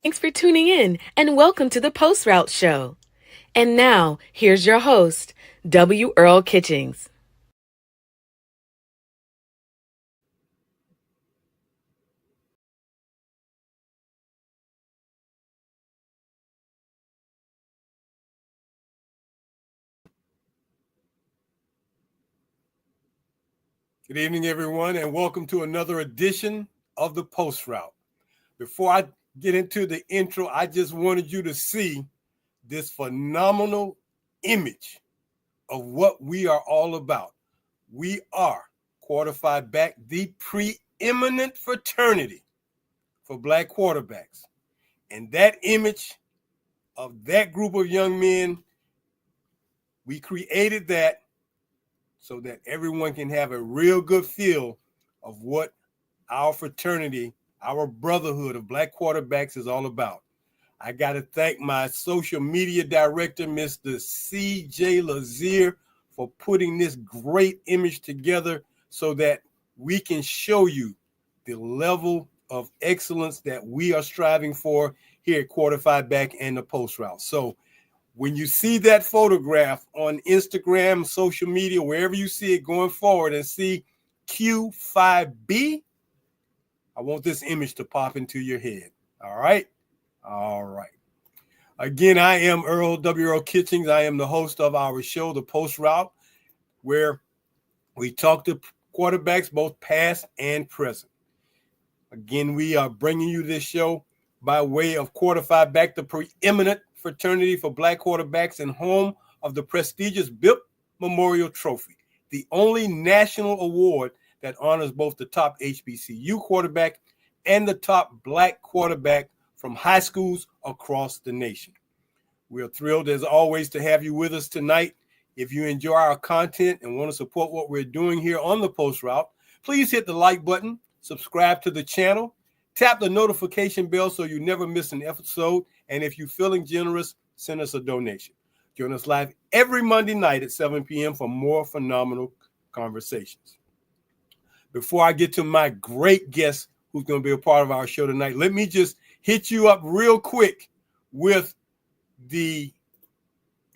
Thanks for tuning in and welcome to the Post Route Show. And now, here's your host, W. Earl Kitchings. Good evening, everyone, and welcome to another edition of the Post Route. Before I get into the intro, I just wanted you to see this phenomenal image of what we are all about. We are Quarterfied Back, the preeminent fraternity for Black quarterbacks. And that image of that group of young men, we created that so that everyone can have a real good feel of what our fraternity, our brotherhood of Black quarterbacks is all about. I got to thank my social media director, Mr. C.J. Lazier, for putting this great image together so that we can show you the level of excellence that we are striving for here at Quarterfied Back and the Post Route. So when you see that photograph on Instagram, social media, wherever you see it going forward and see Q5B, I want this image to pop into your head. All right? All right. Again, I am Earl Kitchings. I am the host of our show, The Post Route, where we talk to quarterbacks, both past and present. Again, we are bringing you this show by way of Quarterfied Back, the preeminent fraternity for Black quarterbacks and home of the prestigious BIP Memorial Trophy, the only national award that honors both the top HBCU quarterback and the top Black quarterback from high schools across the nation. We're thrilled, as always, to have you with us tonight. If you enjoy our content and want to support what we're doing here on the Post Route, please hit the like button, subscribe to the channel, tap the notification bell so you never miss an episode, and if you're feeling generous, send us a donation. Join us live every Monday night at 7 p.m. for more phenomenal conversations. Before I get to my great guest who's going to be a part of our show tonight, let me just hit you up real quick with the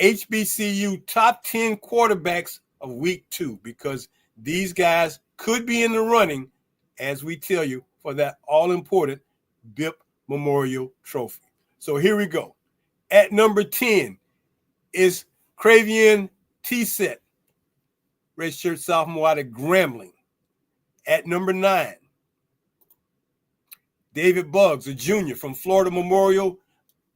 HBCU top 10 quarterbacks of week 2, because these guys could be in the running, as we tell you, for that all-important BIP Memorial Trophy. So here we go. At number 10 is Cravian T-Set, redshirt sophomore out of Grambling. At number 9, David Buggs, a junior from Florida Memorial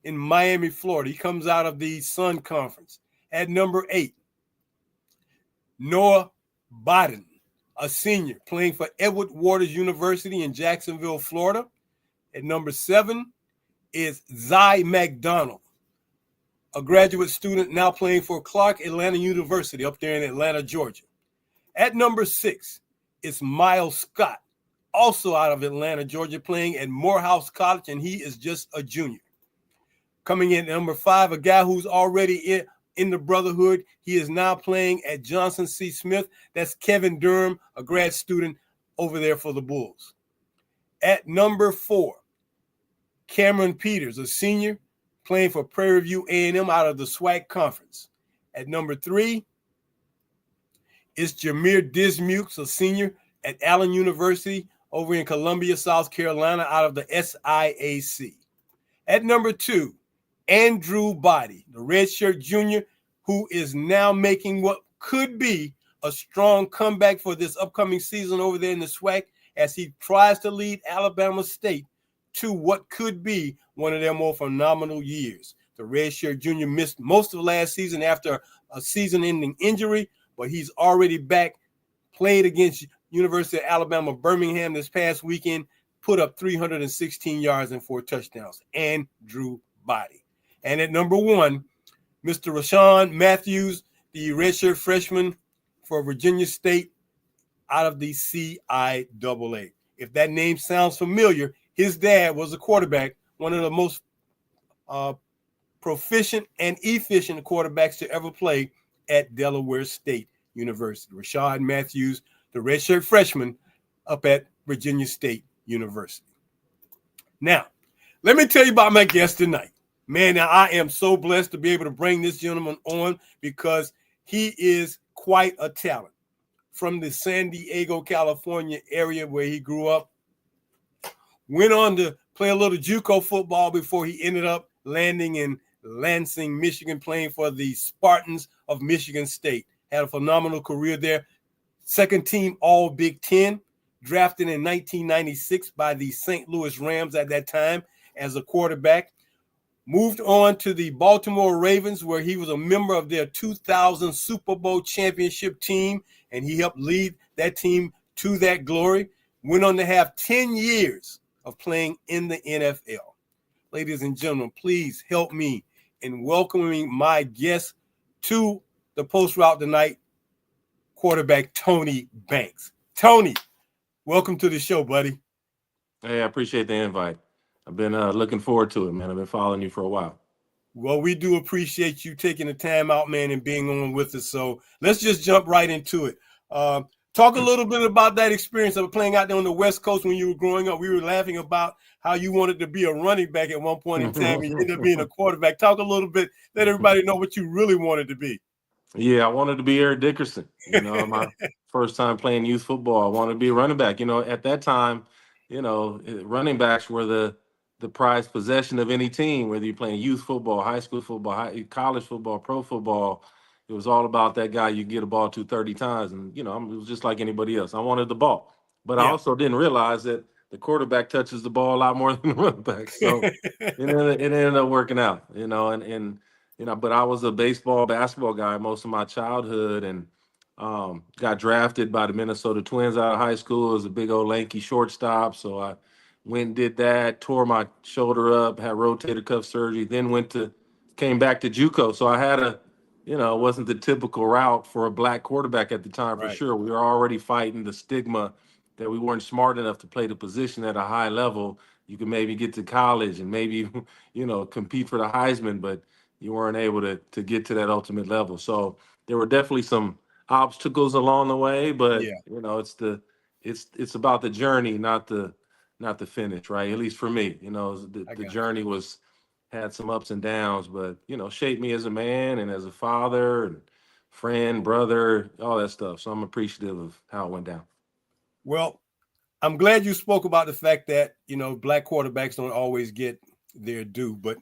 in Miami, Florida. He comes out of the Sun Conference. At number 8, Noah Biden, a senior playing for Edward Waters University in Jacksonville, Florida. At number 7 is Zy McDonald, a graduate student now playing for Clark Atlanta University up there in Atlanta, Georgia. At number 6 is Miles Scott, also out of Atlanta, Georgia, playing at Morehouse College, and he is just a junior. Coming in at number 5, a guy who's already in the brotherhood. He is now playing at Johnson C. Smith. That's Kevin Durham, a grad student over there for the Bulls. At number 4, Cameron Peters, a senior playing for Prairie View A&M out of the SWAC Conference. At number 3 is Jameer Dismukes, a senior at Allen University over in Columbia, South Carolina, out of the SIAC. At number 2, Andrew Body, the redshirt junior, who is now making what could be a strong comeback for this upcoming season over there in the SWAC as he tries to lead Alabama State to what could be one of their more phenomenal years. The redshirt junior missed most of last season after a season-ending injury, but he's already back, played against University of Alabama Birmingham this past weekend, put up 316 yards and 4 touchdowns, and Drew Body. And at number 1, Mr. Rashawn Matthews, the redshirt freshman for Virginia State out of the CIAA. If that name sounds familiar, his dad was a quarterback, one of the most proficient and efficient quarterbacks to ever play at Delaware State University. Rashawn Matthews, the redshirt freshman up at Virginia State University. Now, Let me tell you about my guest tonight. Man, now I am so blessed to be able to bring this gentleman on because he is quite a talent. From the San Diego, California area where he grew up, went on to play a little JUCO football before he ended up landing in Lansing, Michigan, playing for the Spartans of Michigan State. Had a phenomenal career there. Second team All Big Ten, drafted in 1996 by the St. Louis Rams at that time as a quarterback. Moved on to the Baltimore Ravens, where he was a member of their 2000 Super Bowl championship team, and he helped lead that team to that glory. Went on to have 10 years of playing in the NFL. Ladies and gentlemen, please help me in welcoming my guest to the Post Route tonight, quarterback Tony Banks. Tony, welcome to the show, buddy. Hey, I appreciate the invite. I've been looking forward to it, man. I've been following you for a while. Well, we do appreciate you taking the time out, man, and being on with us. So let's just jump right into it. Talk a little bit about that experience of playing out there on the West Coast when you were growing up. We were laughing about how you wanted to be a running back at one point in time and you ended up being a quarterback. Talk a little bit, let everybody know what you really wanted to be. Yeah, I wanted to be Eric Dickerson. My first time playing youth football, I wanted to be a running back. At that time, running backs were the prized possession of any team, whether you're playing youth football, high school football, college football, pro football. It was all about that guy you get a ball to 30 times. And, it was just like anybody else. I wanted the ball. But I also didn't realize that the quarterback touches the ball a lot more than the running back. So it ended up working out, but I was a basketball guy most of my childhood, and got drafted by the Minnesota Twins out of high school as a big old lanky shortstop. So I went and did that, tore my shoulder up, had rotator cuff surgery, then came back to JUCO. So I had it wasn't the typical route for a black quarterback at the time, for sure. We were already fighting the stigma that we weren't smart enough to play the position at a high level. You could maybe get to college and maybe, compete for the Heisman, but you weren't able to get to that ultimate level. So there were definitely some obstacles along the way, but it's about the journey, not the finish, right? At least for me, the journey had some ups and downs, but shaped me as a man and as a father and friend, brother, all that stuff. So I'm appreciative of how it went down. Well, I'm glad you spoke about the fact that, black quarterbacks don't always get their due, but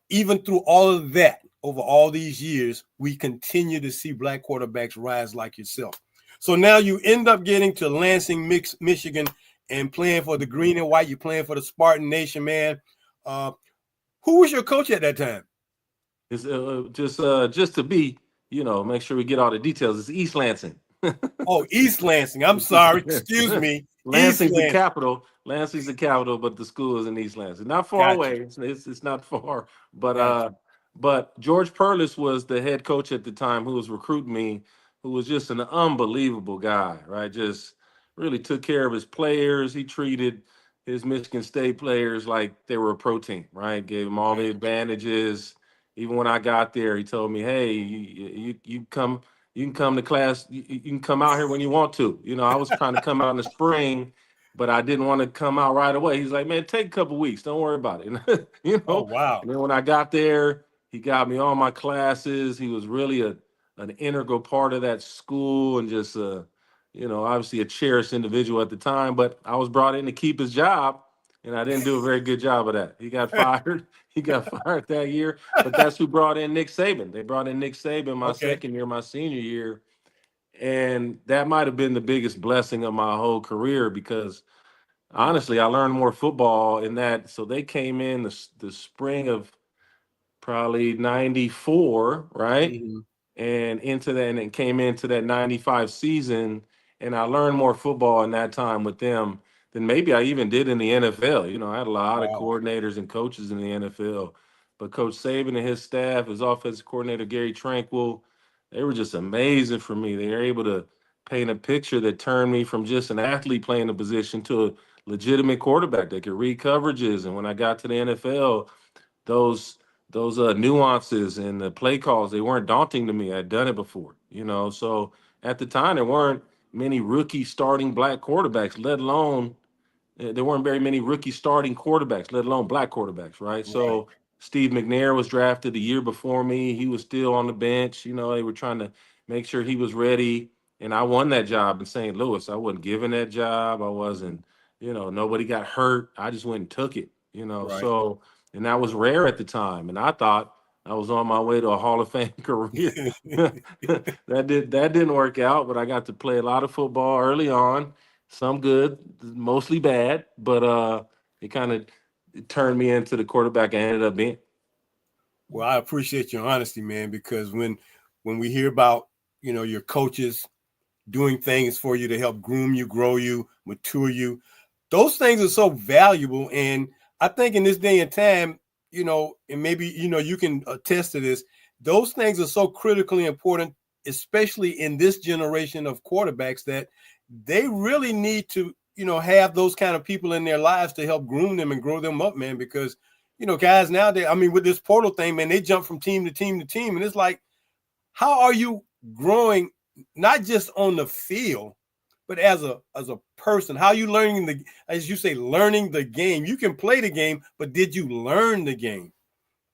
even through all of that, over all these years, we continue to see black quarterbacks rise like yourself. So now you end up getting to Lansing, Michigan, and playing for the green and white. You're playing for the Spartan Nation, man. Who was your coach at that time? It's just to be, make sure we get all the details. It's East Lansing. Oh, East Lansing. I'm sorry. Excuse me. Lansing's the capital. Lansing's the capital, but the school is in East Lansing. Not far away. It's not far. But George Perlis was the head coach at the time who was recruiting me, who was just an unbelievable guy, right? Just really took care of his players. He treated his Michigan State players like they were a pro team, right? Gave them all the advantages. Even when I got there, he told me, "Hey, you come." You can come to class. You can come out here when you want to. I was trying to come out in the spring, but I didn't want to come out right away. He's like, man, take a couple weeks. Don't worry about it. Oh, wow. And then when I got there, he got me all my classes. He was really an integral part of that school and just, obviously a cherished individual at the time. But I was brought in to keep his job, and I didn't do a very good job of that. He got fired. He got fired that year, but that's who brought in Nick Saban. They brought in Nick Saban my second year, my senior year. And that might have been the biggest blessing of my whole career because honestly, I learned more football in that. So they came in the spring of probably 94, right? Mm-hmm. And it came into that 95 season. And I learned more football in that time with them than maybe I even did in the NFL. I had a lot of coordinators and coaches in the NFL, but Coach Saban and his staff, his offensive coordinator, Gary Tranquil, they were just amazing for me. They were able to paint a picture that turned me from just an athlete playing a position to a legitimate quarterback that could read coverages. And when I got to the NFL, those nuances and the play calls, they weren't daunting to me. I'd done it before, So at the time, there weren't many rookie starting black quarterbacks, let alone there weren't very many rookie starting quarterbacks, let alone black quarterbacks, right? Right. So Steve McNair was drafted the year before me. He was still on the bench. You know, they were trying to make sure he was ready. And I won that job in St. Louis. I wasn't given that job. I wasn't, nobody got hurt. I just went and took it, Right. So, and that was rare at the time. And I thought I was on my way to a Hall of Fame career. That didn't work out, but I got to play a lot of football early on, some good, mostly bad, but it kind of turned me into the quarterback I ended up being. Well, I appreciate your honesty, man, because when we hear about, your coaches doing things for you to help groom you, grow you, mature you, those things are so valuable. And I think in this day and time, and maybe, you can attest to this, those things are so critically important, especially in this generation of quarterbacks, that they really need to, have those kind of people in their lives to help groom them and grow them up, man, because, guys nowadays, I mean, with this portal thing, man, they jump from team to team to team. And it's like, how are you growing, not just on the field, but as a person? How are you learning as you say, learning the game? You can play the game, but did you learn the game?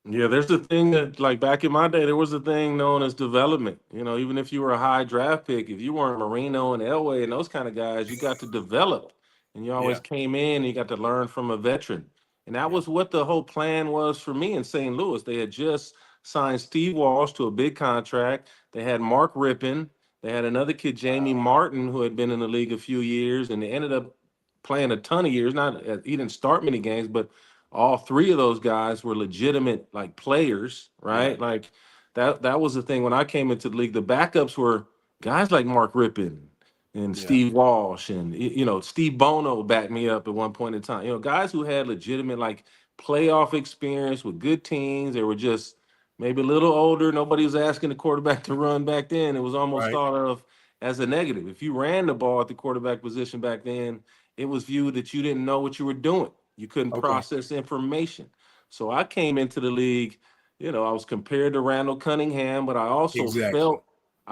Yeah, there's a thing that, like back in my day, there was a thing known as development. Even if you were a high draft pick, if you weren't Marino and Elway and those kind of guys, you got to develop. And you Yeah. always came in and you got to learn from a veteran. And that Yeah. was what the whole plan was for me in St. Louis. They had just signed Steve Walsh to a big contract. They had Mark Rippon. They had another kid, Jamie Martin, who had been in the league a few years, and they ended up playing a ton of years. Not he didn't start many games, but all three of those guys were legitimate like players, Yeah. right? Like that was the thing when I came into the league. The backups were guys like Mark Rippon and Yeah. Steve Walsh and Steve Bono backed me up at one point in time. Guys who had legitimate like playoff experience with good teams. They were just maybe a little older. Nobody was asking the quarterback to run back then. It was almost Right. thought of as a negative. If you ran the ball at the quarterback position back then, it was viewed that you didn't know what you were doing. You couldn't Okay. process information. So I came into the league, I was compared to Randall Cunningham, but I also Exactly.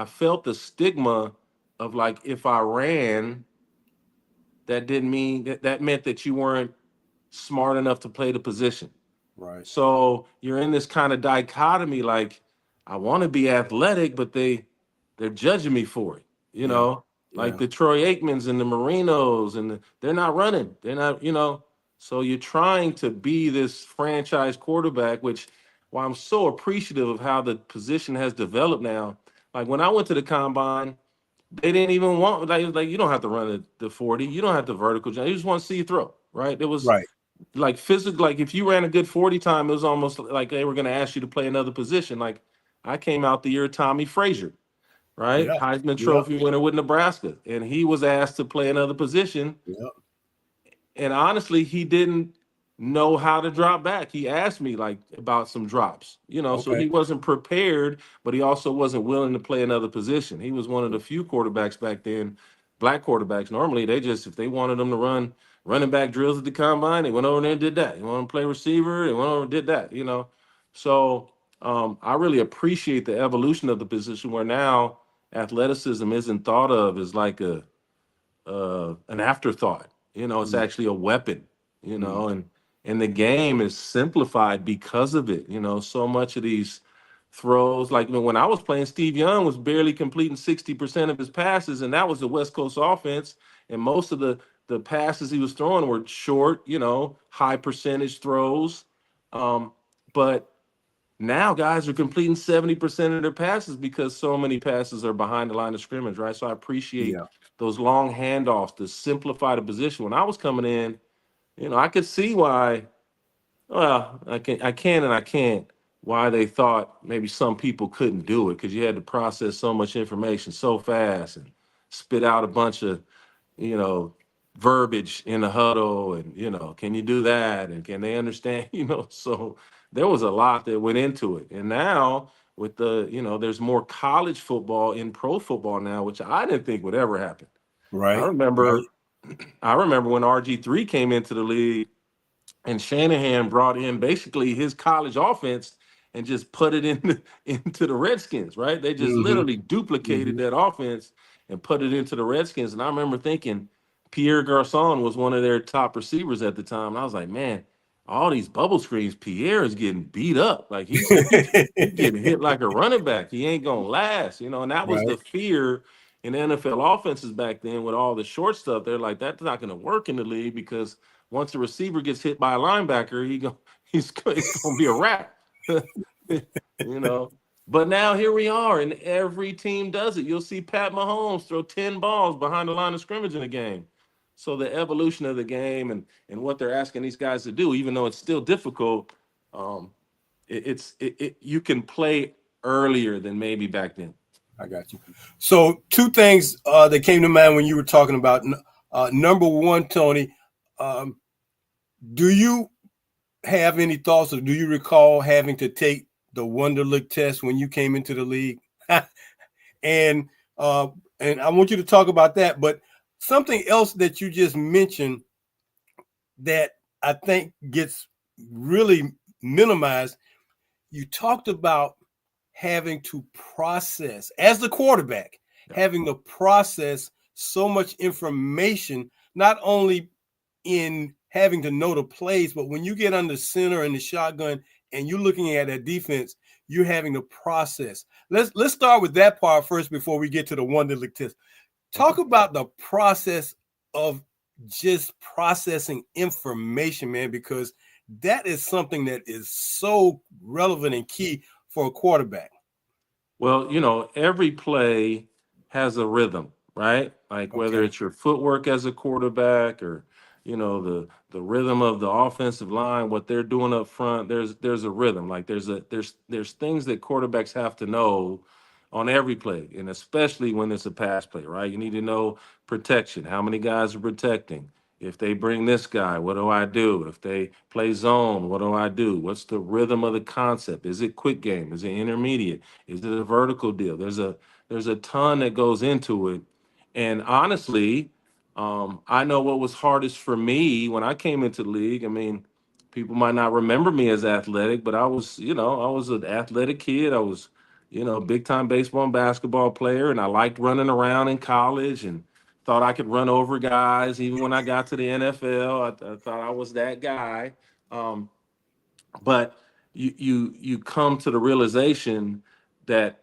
felt the stigma of like if I ran, that didn't mean that meant that you weren't smart enough to play the position. Right. So you're in this kind of dichotomy, like I want to be athletic, but they're judging me for it. Yeah. Like Yeah. the Troy Aikmans and the Marinos, and they're not running. They're not, So you're trying to be this franchise quarterback, which why I'm so appreciative of how the position has developed now. Like when I went to the combine, they didn't even want like you don't have to run the 40, you don't have to vertical jump. You just want to see you throw, right? It was Right. like physical, like if you ran a good 40 time, it was almost like they were going to ask you to play another position. Like I came out the year Tommy Frazier, right? Yeah. Heisman Yeah. Trophy winner with Nebraska, and he was asked to play another position, Yeah. and honestly, he didn't know how to drop back. He asked me like about some drops, so Okay. he wasn't prepared, but he also wasn't willing to play another position. He was one of the few quarterbacks back then, black quarterbacks. Normally, they just if they wanted them to run running back drills at the combine, they went over there and did that. They wanted to play receiver, they went over and did that. So I really appreciate the evolution of the position where now athleticism isn't thought of as like an afterthought. It's Mm. actually a weapon. Mm. And the game is simplified because of it. So much of these throws, like when I was playing, Steve Young was barely completing 60% of his passes, and that was the West Coast offense. And most of the passes he was throwing were short, high percentage throws. But now guys are completing 70% of their passes because so many passes are behind the line of scrimmage, right? So I appreciate Yeah. those long handoffs to simplify the position. When I was coming in, I could see why, well, I can and I can't, why they thought maybe some people couldn't do it because you had to process so much information so fast and spit out a bunch of you know, verbiage in the huddle and, can you do that? And can they understand, So there was a lot that went into it. And now with there's more college football in pro football now, which I didn't think would ever happen. I Right. Right. remember, I remember when RG3 came into the league and Shanahan brought in basically his college offense and just put it into the Redskins, right? They just Mm-hmm. literally duplicated Mm-hmm. that offense and put it into the Redskins. And I remember thinking, Pierre Garcon was one of their top receivers at the time. And I was like, man, all these bubble screens, Pierre is getting beat up. Like he's getting hit like a running back. He ain't gonna last, And that was Right. the fear in NFL offenses back then with all the short stuff. They're like, that's not gonna work in the league because once the receiver gets hit by a linebacker, it's gonna be a wrap. you know. But now here we are, and every team does it. You'll see Pat Mahomes throw 10 balls behind the line of scrimmage in a game. So the evolution of the game and what they're asking these guys to do, even though it's still difficult, um, you can play earlier than maybe back then. I got you. So two things that came to mind when you were talking about. Number one, Tony, do you have any thoughts, or do you recall having to take the Wonderlic test when you came into the league? and I want you to talk about that. But something else that you just mentioned that I think gets really minimized. You talked about having to process as the quarterback, having to process so much information, not only in having to know the plays, but when you get under center in the shotgun and you're looking at that defense, you're having to process. Let's start with that part first before we get to the Wonderlic test. Talk about the process of just processing information, man, because that is something that is so relevant and key for a quarterback. Well, every play has a rhythm, right? Like whether it's your footwork as a quarterback or the rhythm of the offensive line, what they're doing up front. There's a rhythm. Like there's things that quarterbacks have to know on every play, and especially when it's a pass play, right? You need to know protection. How many guys are protecting? If they bring this guy, what do I do? If they play zone, what do I do? What's the rhythm of the concept? Is it quick game? Is it intermediate? Is it a vertical deal? There's a ton that goes into it. And honestly, I know what was hardest for me when I came into the league. I mean, people might not remember me as athletic, but I was an athletic kid. I was, big time baseball and basketball player, and I liked running around in college and thought I could run over guys. Even when I got to the NFL, I thought I was that guy. But you come to the realization that,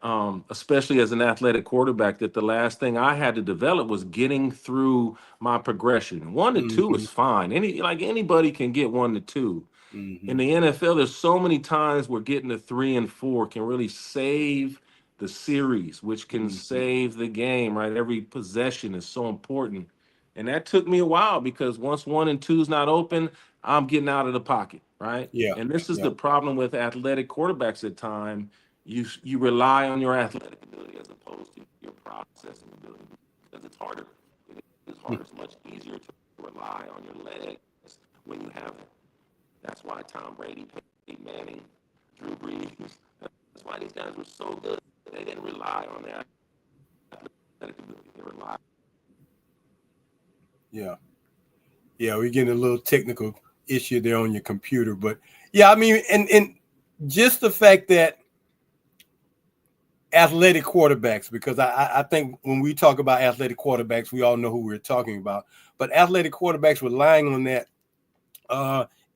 especially as an athletic quarterback, that the last thing I had to develop was getting through my progression. 1 to 2 is fine. Anybody can get 1 to 2. In the NFL, there's so many times where getting to 3 and 4 can really save the series, which can save the game, right? Every possession is so important. And that took me a while because once 1 and 2 is not open, I'm getting out of the pocket, right? Yeah. And this is the problem with athletic quarterbacks at time. You rely on your athletic ability as opposed to your processing ability because it's harder. It's harder. It's much easier to rely on your legs when you have it. That's why Tom Brady, Peyton Manning, Drew Brees. That's why these guys were so good. They didn't rely on their athletic ability. They relied. Yeah, we're getting a little technical issue there on your computer, but yeah, I mean, and just the fact that athletic quarterbacks, because I think when we talk about athletic quarterbacks, we all know who we're talking about, but athletic quarterbacks relying on that,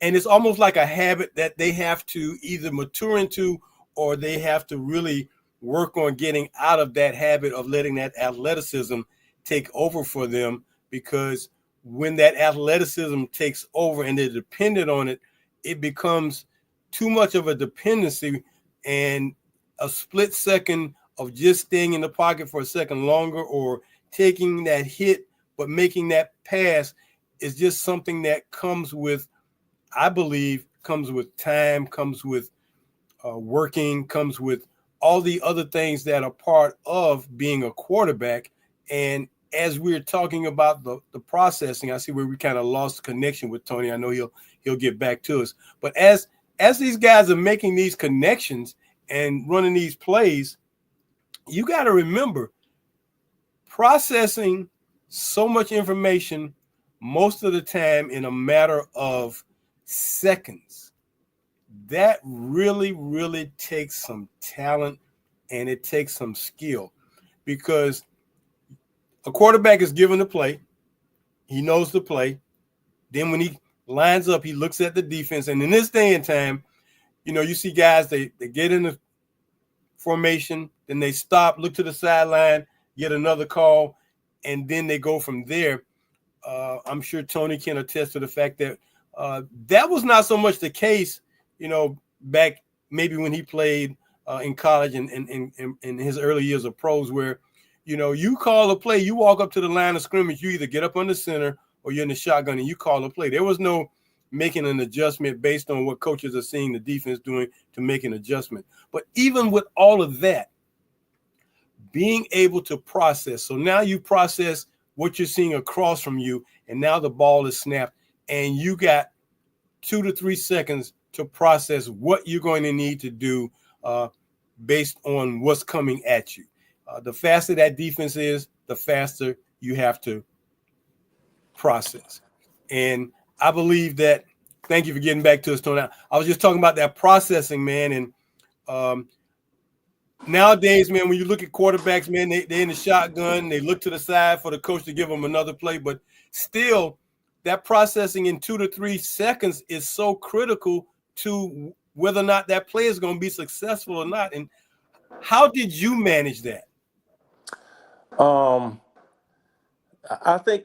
and it's almost like a habit that they have to either mature into or they have to really work on getting out of that habit of letting that athleticism take over for them, because when that athleticism takes over and they're dependent on it, it becomes too much of a dependency, and a split second of just staying in the pocket for a second longer or taking that hit but making that pass is just something that comes with, I believe, comes with time, comes with working, comes with all the other things that are part of being a quarterback. And as we're talking about the processing, I see where we kind of lost connection with Tony. I know he'll get back to us. But as these guys are making these connections and running these plays, you got to remember processing so much information most of the time in a matter of seconds. That really, really takes some talent and it takes some skill, because a quarterback is given the play. He knows the play. Then when he lines up, he looks at the defense. And in this day and time, you see guys, they get in the formation, then they stop, look to the sideline, get another call, and then they go from there. I'm sure Tony can attest to the fact that that was not so much the case, back maybe when he played in college and in his early years of pros, where, you call a play, you walk up to the line of scrimmage, you either get up on the center or you're in the shotgun and you call a play. There was no making an adjustment based on what coaches are seeing the defense doing to make an adjustment. But even with all of that, being able to process. So now you process what you're seeing across from you, and now the ball is snapped, and you got 2 to 3 seconds to process what you're going to need to do based on what's coming at you. The faster that defense is, the faster you have to process. And I believe that, thank you for getting back to us, Tony. I was just talking about that processing, man, and nowadays, man, when you look at quarterbacks, man, they're in the shotgun. They look to the side for the coach to give them another play. But still, that processing in 2 to 3 seconds is so critical to whether or not that play is going to be successful or not. And how did you manage that? I think,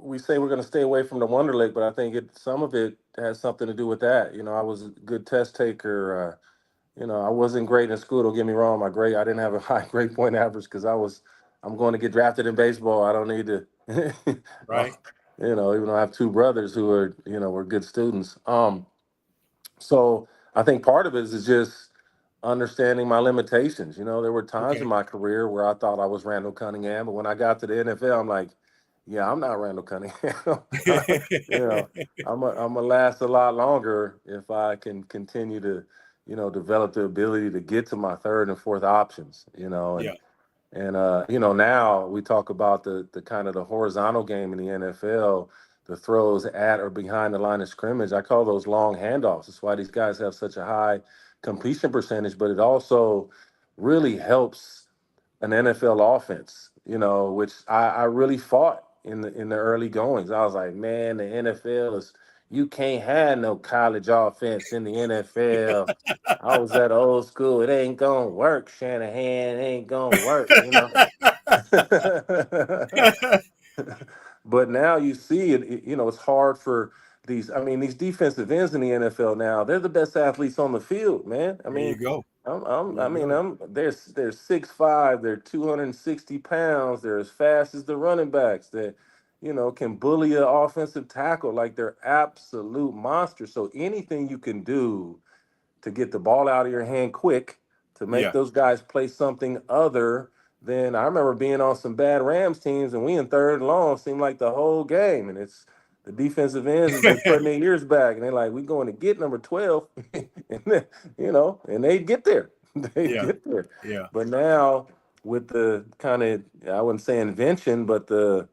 we say we're going to stay away from the Wonder Lake, but I think some of it has something to do with that. I was a good test taker. I wasn't great in school. Don't get me wrong. I didn't have a high grade point average because I'm going to get drafted in baseball. I don't need to, Right. even though I have two brothers who are, were good students. So I think part of it is just understanding my limitations. There were times in my career where I thought I was Randall Cunningham, but when I got to the NFL, I'm like, yeah, I'm not Randall Cunningham. I'm gonna last a lot longer if I can continue to, develop the ability to get to my third and fourth options. Yeah. And now we talk about the kind of the horizontal game in the NFL, the throws at or behind the line of scrimmage. I call those long handoffs. That's why these guys have such a high completion percentage, but it also really helps an NFL offense, which I really fought in the early goings. I was like, man, the NFL is, you can't have no college offense in the NFL. I was that old school. It ain't gonna work, Shanahan. It ain't gonna work, But now you see it, it's hard for these defensive ends in the NFL now. They're the best athletes on the field, man. There you go. They're 6'5", they're 260 pounds, they're as fast as the running backs that, can bully an offensive tackle. Like, they're absolute monsters. So anything you can do to get the ball out of your hand quick, to make those guys play something other than, I remember being on some bad Rams teams and we in third and long seemed like the whole game. And it's the defensive ends has been putting their ears back and they're like, we're going to get number 12. And then, and they'd get there. They'd get there. Yeah. But now with the kind of, I wouldn't say invention, but the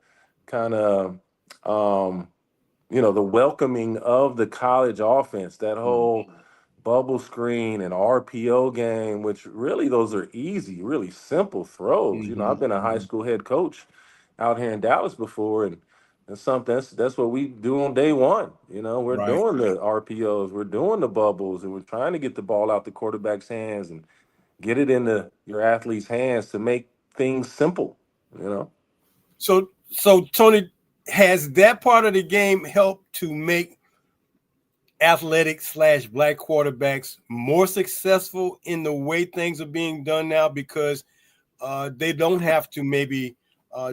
kind of, the welcoming of the college offense, that whole bubble screen and RPO game, which really those are easy, really simple throws. I've been a high school head coach out here in Dallas before, and that's what we do on day one. We're doing the RPOs, we're doing the bubbles, and we're trying to get the ball out the quarterback's hands and get it into your athlete's hands to make things simple. So Tony, has that part of the game helped to make athletic / black quarterbacks more successful in the way things are being done now, because they don't have to maybe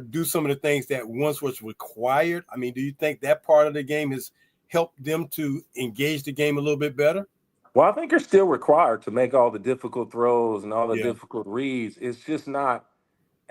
do some of the things that once was required? I mean, do you think that part of the game has helped them to engage the game a little bit better? Well, I think you're still required to make all the difficult throws and all the difficult reads. It's just not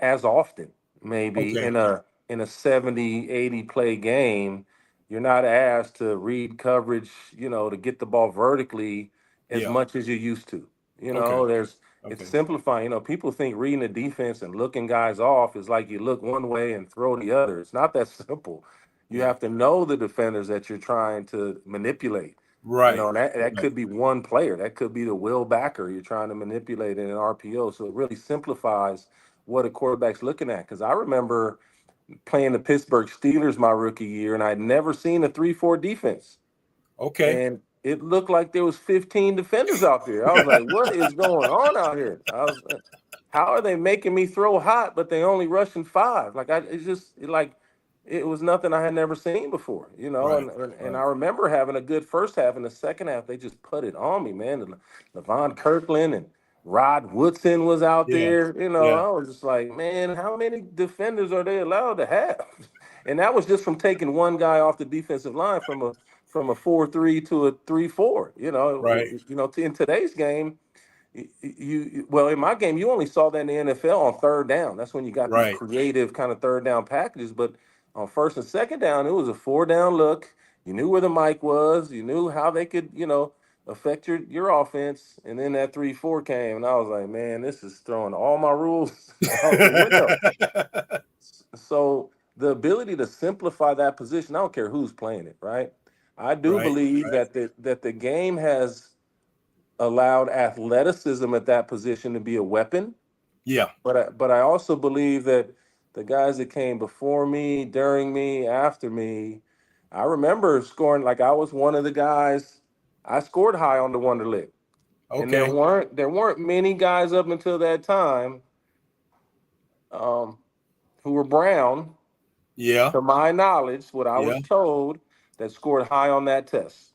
as often. Maybe Okay. in a 70, 80 play game, you're not asked to read coverage, to get the ball vertically as much as you used to. It's simplifying. People think reading the defense and looking guys off is like you look one way and throw the other. It's not that simple. You have to know the defenders that you're trying to manipulate. Right. And that could be one player. That could be the will backer you're trying to manipulate in an RPO. So it really simplifies what a quarterback's looking at. Because I remember playing the Pittsburgh Steelers my rookie year, and I'd never seen a 3-4 defense. Okay. And it looked like there was 15 defenders out there. I was like, what is going on out here? How are they making me throw hot, but they only rushing 5? Like it was nothing I had never seen before, you know. Right. And I Right. remember having a good first half. In the second half, they just put it on me, man. And Levon Kirkland and Rod Woodson was out Yeah. there. You know, Yeah. I was just like, man, how many defenders are they allowed to have? And that was just from taking one guy off the defensive line from a 4-3 to a 3-4. Right. In today's game, well, in my game, you only saw that in the NFL on third down. That's when you got these Right. creative kind of third down packages. But on first and second down, it was a 4-down look. You knew where the mic was. You knew how they could, affect your offense. And then that 3-4 came, and I was like, man, this is throwing all my rules out the window. So the ability to simplify that position, I don't care who's playing it, right? I do Right. believe Right. that the game has allowed athleticism at that position to be a weapon. Yeah. But I also believe that the guys that came before me, during me, after me, I remember scoring. Like, I was one of the guys. I scored high on the Wonderlic, and there Okay. weren't many guys up until that time, um, who were brown, Yeah. to my knowledge, what I Yeah. was told, that scored high on that test.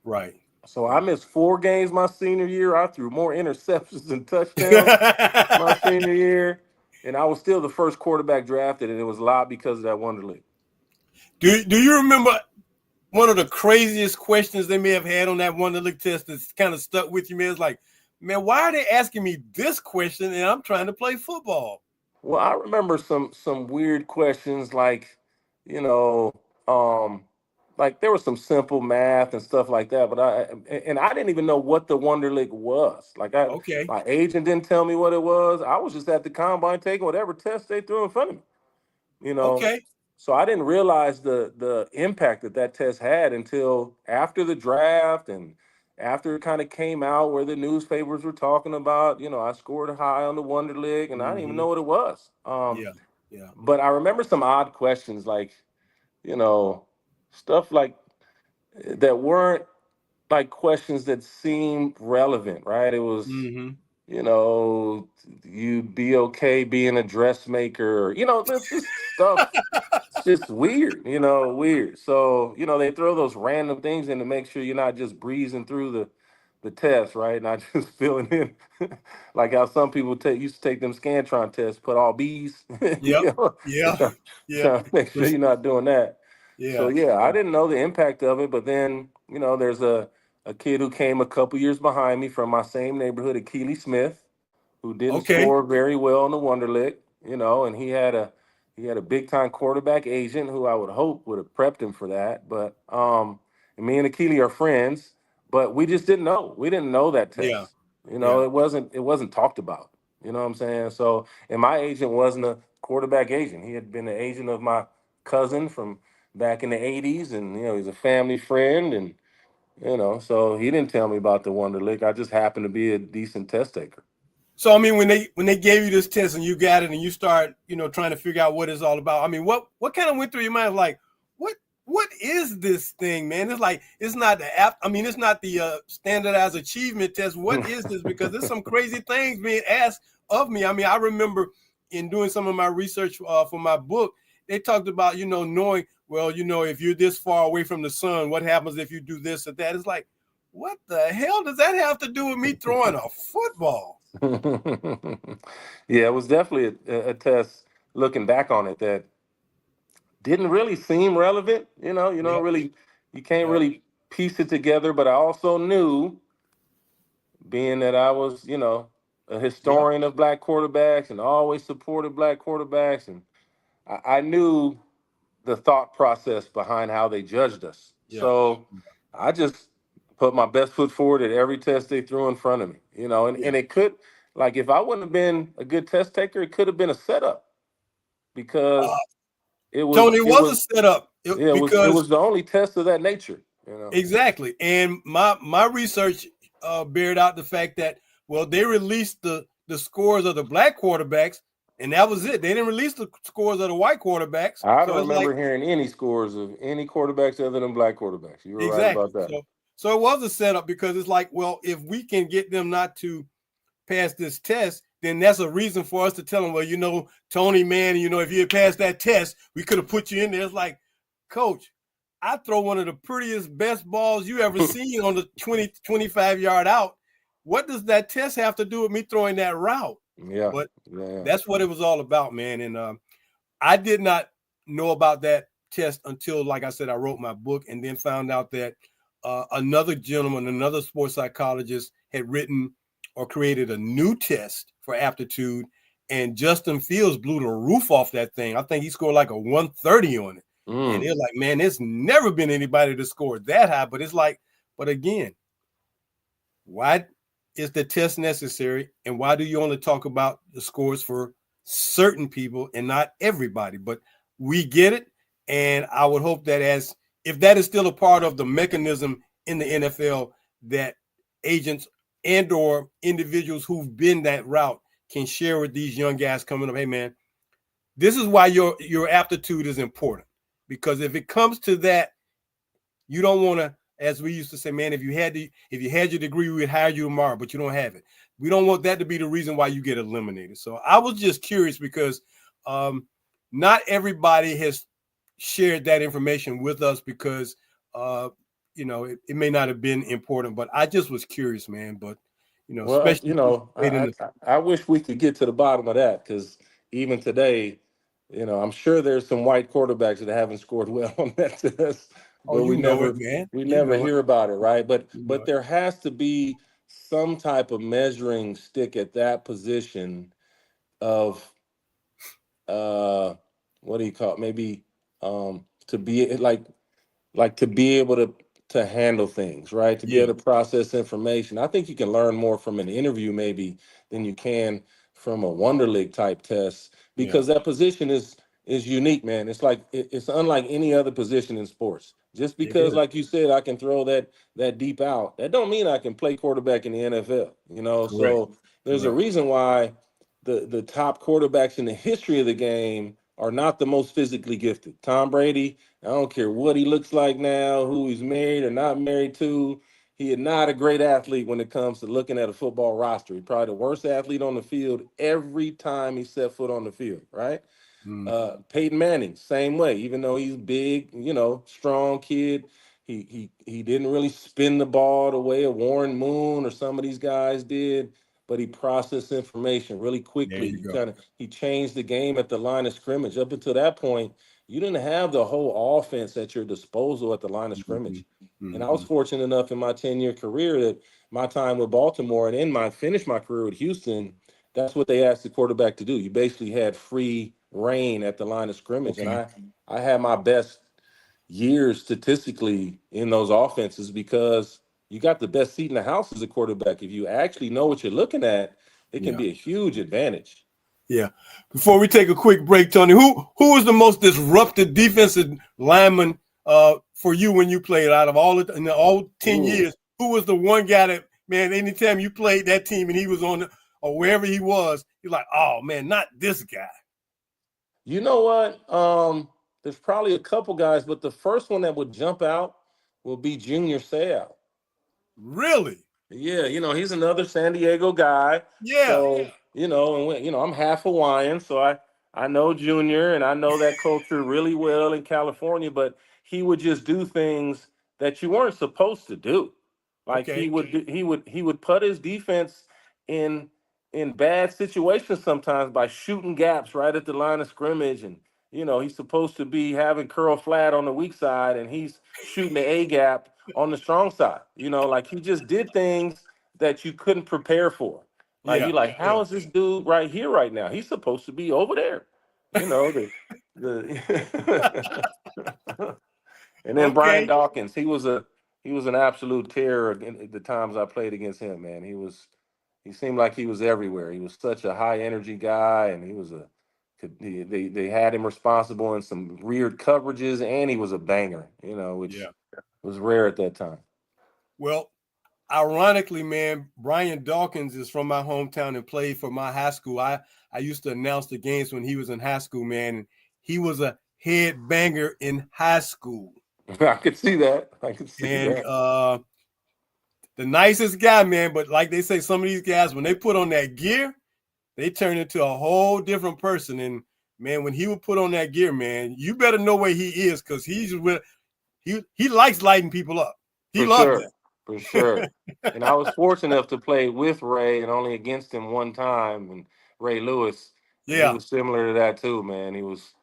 Right. So I Right. missed 4 games my senior year. I threw more interceptions than touchdowns my senior year, and I was still the first quarterback drafted, and it was a lot because of that Wonderlic. Do you remember one of the craziest questions they may have had on that Wonderlic test that's kind of stuck with you, man? It's like, man, why are they asking me this question and I'm trying to play football? Well, I remember some weird questions like, you know, um, like there was some simple math and stuff like that, but I didn't even know what the Wonderlic was. Okay. My agent didn't tell me what it was. I was just at the combine taking whatever test they threw in front of me. you know Okay. so I didn't realize the impact that test had until after the draft, and after it kind of came out where the newspapers were talking about, I scored high on the Wonderlic, and I didn't even Mm-hmm. know what it was. Yeah. Yeah. But I remember some odd questions, like, you know stuff like that weren't like questions that seemed relevant, right? It was, Mm-hmm. you know you be okay being a dressmaker, that's just stuff. It's just weird, weird. So, they throw those random things in to make sure you're not just breezing through the test, right? Not just filling in like how some people used to take them Scantron tests, put all B's, Yep. and Yeah. Yeah. trying to make sure you're not doing that. So Yeah. yeah, I Yeah. didn't know the impact of it, but then, there's a kid who came a couple years behind me from my same neighborhood, Keely Smith, who didn't Okay. score very well in the Wonderlic, and he had a big time quarterback agent who I would hope would have prepped him for that. But and me and Akili are friends, but we just didn't know. We didn't know that Yeah. test. Yeah. It wasn't talked about. You know what I'm saying? So, and my agent wasn't a quarterback agent. He had been the agent of my cousin from back in the '80s, and he's a family friend, and so he didn't tell me about the Wonderlic. I just happened to be a decent test taker. So I mean, when they gave you this test and you got it and you start, trying to figure out what it's all about. I mean, what kind of went through your mind? Like, what is this thing, man? It's like, it's not the app. I mean, it's not the standardized achievement test. What is this? Because there's some crazy things being asked of me. I mean, I remember in doing some of my research for my book, they talked about, knowing, well, if you're this far away from the sun, what happens if you do this or that? It's like, what the hell does that have to do with me throwing a football? Yeah, it was definitely a test, looking back on it, that didn't really seem relevant. Yep. You can't Yep. really piece it together. But I also knew, being that I was, a Yep. historian of black quarterbacks and always supported black quarterbacks, and I knew the thought process behind how they judged us. Yeah. So I just put my best foot forward at every test they threw in front of me, Yeah. and it could, like, if I wouldn't have been a good test taker, it could have been a setup, Uh, because it was, Tony, it was a setup yeah, it because was the only test of that nature. exactly. And my research bared out the fact that, well, they released the scores of the black quarterbacks, and that was it. They didn't release the scores of the white quarterbacks, I so don't it's like remember hearing any scores of any quarterbacks other than black quarterbacks. You were right exactly. about that. So it was a setup because it's like, well, if we can get them not to pass this test, then that's a reason for us to tell them, well, Tony, man, if you had passed that test, we could have put you in there. It's like, coach, I throw one of the prettiest, best balls you ever seen on the 20, 25-yard out. What does that test have to do with me throwing that route? Yeah, But yeah. that's what it was all about, man. And I did not know about that test until, like I said, I wrote my book and then found out that another gentleman, another sports psychologist, had written or created a new test for aptitude, and Justin Fields blew the roof off that thing. I think he scored like a 130 on it. And they're like, man, there's never been anybody to score that high. But it's like, but again, why is the test necessary? And why do you only talk about the scores for certain people and not everybody? But we get it. And I would hope that if that is still a part of the mechanism in the NFL, that agents and or individuals who've been that route can share with these young guys coming up, hey man, this is why your aptitude is important. Because if it comes to that, you don't want to, as we used to say, man, if you had your degree, we would hire you tomorrow, but you don't have it. We don't want that to be the reason why you get eliminated. So I was just curious because not everybody has shared that information with us because it may not have been important, but I just was curious, man. But Well, especially I wish we could get to the bottom of that because even today, I'm sure there's some white quarterbacks that haven't scored well on that test, oh, but you know it, man. we You never know it. hear about it, right? But You know but it. there has to be some type of measuring stick at that position of what do you call it? Maybe to be to be able to handle things, right? To be Yeah, able to process information. I think you can learn more from an interview maybe than you can from a Wonderlic type test yeah, because that position is unique, man. It's unlike any other position in sports. Just it because, is. like you said, I can throw that deep out, that don't mean I can play quarterback in the NFL. Correct. So there's a Correct. reason why the top quarterbacks in the history of the game are not the most physically gifted. Tom Brady, I don't care what he looks like now, who he's married or not married to. He is not a great athlete when it comes to looking at a football roster. He's probably the worst athlete on the field every time he set foot on the field, right? Mm, Peyton Manning, same way. Even though he's big, strong kid, he didn't really spin the ball the way a Warren Moon or some of these guys did, but he processed information really there quickly. you go. He changed the game at the line of scrimmage. Up until that point, you didn't have the whole offense at your disposal at the line of Mm-hmm. scrimmage. And I was Mm-hmm. fortunate enough in my 10-year career that my time with Baltimore and in my finished my career with Houston, that's what they asked the quarterback to do. You basically had free reign at the line of scrimmage. And Okay. I had my best years statistically in those offenses because you got the best seat in the house as a quarterback. If you actually know what you're looking at, it can Yeah. be a huge advantage. Yeah. Before we take a quick break, Tony, who was the most disruptive defensive lineman for you when you played out of in the all 10 Ooh. years? Who was the one guy that, man, anytime you played that team and he was on or wherever he was, you're like, oh man, not this guy. You know what? There's probably a couple guys, but the first one that would jump out will be Junior Seau. Really? Yeah, he's another San Diego guy. Yeah. So, I'm half Hawaiian, so I know Junior and I know that culture really well in California, but he would just do things that you weren't supposed to do. Like Okay. he would put his defense in in bad situations sometimes by shooting gaps right at the line of scrimmage and he's supposed to be having curl flat on the weak side and he's shooting the A gap on the strong side. Like he just did things that you couldn't prepare for. Like Yeah. you like, Yeah. how is this dude right here right now? He's supposed to be over there. The and then Brian Okay. Dawkins, he was an absolute terror at the times I played against him, man. He seemed like he was everywhere. He was such a high energy guy and he was they had him responsible in some weird coverages and he was a banger, which Yeah. was rare at that time. Well, Ironically, man, Brian Dawkins is from my hometown and played for my high school. I used to announce the games when he was in high school, man. And he was a head banger in high school. I could see that. I could see And that. the nicest guy, man. But like they say, some of these guys, when they put on that gear, they turn into a whole different person. And man, when he would put on that gear, man, you better know where he is, because he likes lighting people up. He For loves sure. it. For sure. And I was fortunate enough to play with Ray and only against him one time, and Ray Lewis. And he Yeah, was similar to that too, man. He was,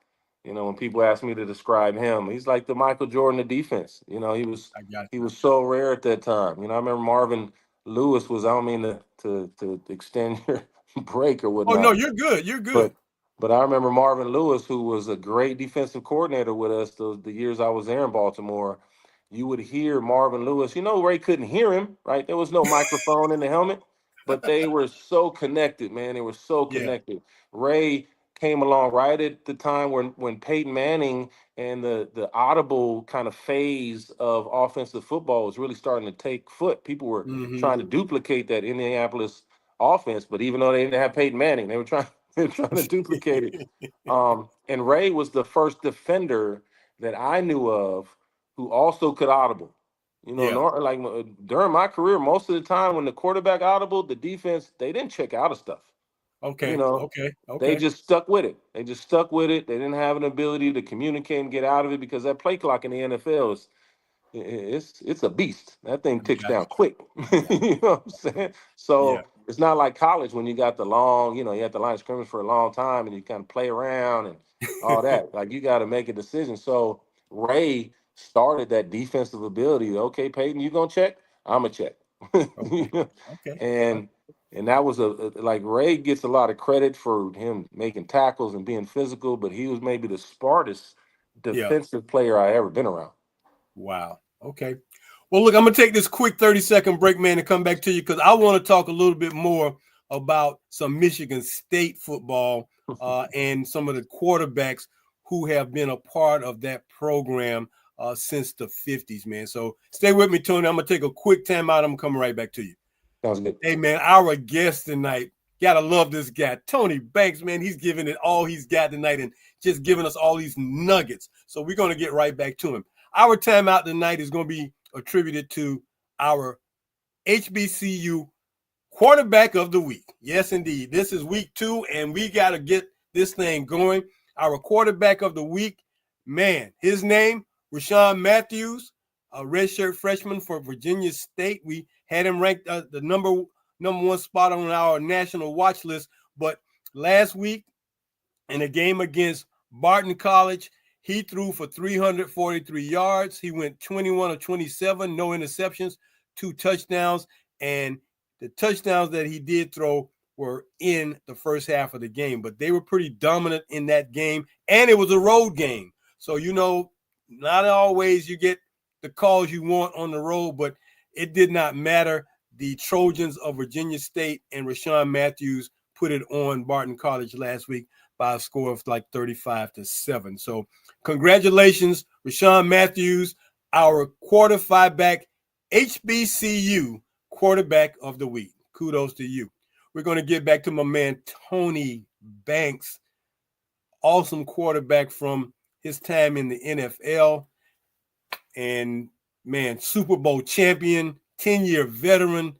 when people ask me to describe him, he's like the Michael Jordan of defense. He was I got he you. was so rare at that time. I remember Marvin Lewis was, I don't mean to extend your break or Oh no, whatnot, you're good. You're good. but I remember Marvin Lewis, who was a great defensive coordinator with us the years I was there in Baltimore. You would hear Marvin Lewis. Ray couldn't hear him, right? There was no microphone in the helmet, but they were so connected, man. They were so Yeah. connected. Ray came along right at the time when Peyton Manning and the audible kind of phase of offensive football was really starting to take foot. People were Mm-hmm. trying to duplicate that Indianapolis offense, but even though they didn't have Peyton Manning, they were trying they're trying to duplicate it. And Ray was the first defender that I knew of who also could audible. Yeah. During my career, most of the time when the quarterback audible, the defense, they didn't check out of stuff. You Okay. know, Okay. they Okay. just stuck with it. They just stuck with it. They didn't have an ability to communicate and get out of it, because that play clock in the NFL is it's a beast. That thing I ticks got down you. quick. I got You know what I'm saying? you. Yeah. So it's not like college when you got the long, you had the line of scrimmage for a long time and you kind of play around and all that. Like, you got to make a decision. So Ray started that defensive ability. Okay, Peyton, you gonna check? I'm gonna check. Okay. Okay. and that was like, Ray gets a lot of credit for him making tackles and being physical, but he was maybe the smartest Yeah. defensive player I ever been around. Wow. Okay. Well, look, I'm gonna take this quick 30-second break, man, and come back to you, because I want to talk a little bit more about some Michigan State football and some of the quarterbacks who have been a part of that program since the 50s, man. So stay with me, Tony. I'm gonna take a quick time out. I'm coming right back to you. Sounds good. Hey, man, our guest tonight, gotta love this guy, Tony Banks, man. He's giving it all he's got tonight and just giving us all these nuggets. So we're gonna get right back to him. Our timeout tonight is gonna be attributed to our HBCU quarterback of the week. Yes, indeed. This is week 2, and we got to get this thing going. Our quarterback of the week, man, his name, Rashawn Matthews, a redshirt freshman for Virginia State. We had him ranked the number one spot on our national watch list. But last week, in a game against Barton College, he threw for 343 yards. He went 21 of 27, no interceptions, 2 touchdowns. And the touchdowns that he did throw were in the first half of the game, but they were pretty dominant in that game. And it was a road game. So, not always you get the calls you want on the road, but it did not matter. The Trojans of Virginia State and Rashawn Matthews put it on Barton College last week by a score of like 35-7. So congratulations, Rashawn Matthews, our quarterback, HBCU quarterback of the week. Kudos to you. We're going to get back to my man, Tony Banks, awesome quarterback from his time in the NFL. And man, Super Bowl champion, 10-year veteran.